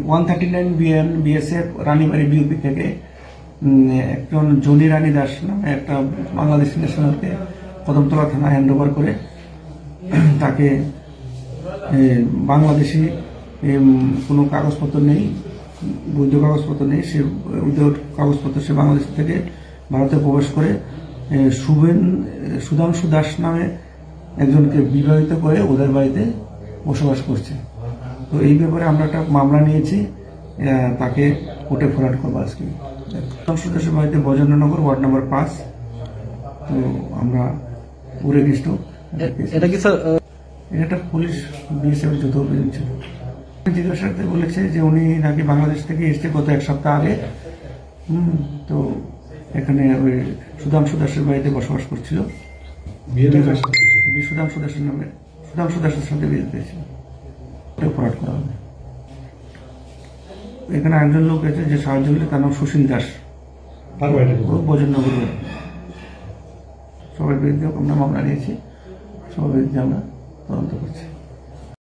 139 BSF Ranibari BUP থেকে একজন Johnny রানী দাস নামে একটা বাংলাদেশি ন্যাশনালকে কদমতলা থানায় হ্যান্ডওভার করে তাকে বাংলাদেশি কোনো কাগজপত্র নেই, বৈধ কাগজপত্র নেই, সে উইদাউট কাগজপত্র সে বাংলাদেশ থেকে ভারতে প্রবেশ করে সুধাংশু দাস নামে একজনকে বিবাহিত করে ওদের বাড়িতে বসবাস করছে। তো এই ব্যাপারে আমরা একটা মামলা নিয়েছি, তাকে কোর্টে ফরওয়ার্ড করবো আজকে। সুধাংশু দাসের বাড়িতে বজেন্দ্রনগর ওয়ার্ড নম্বর 5। তো আমরা পুরে গেস্ট এটা কি স্যার এটা পুলিশ বিএসএফ যৌথ অভিযান ছিল। জিজ্ঞাসাতে বলেছে যে উনি নাকি বাংলাদেশ থেকে এসছে গত 1 সপ্তাহ আগে। তো এখানে ওই সুধাংশু দাসের বাড়িতে বসবাস করছিল। সুধাংশু দাসের নামে সুধাংশু দাসের সাথে বিয়ে দিয়েছিল, অপরাধ করা হবে। এখানে একজন লোক আছে যে সাহায্য করলে, তার নাম সুশীল দাস, বজননগর। সবার বিরুদ্ধে আমরা মামলা নিয়েছি, সবার বিরুদ্ধে আমরা তদন্ত করছি।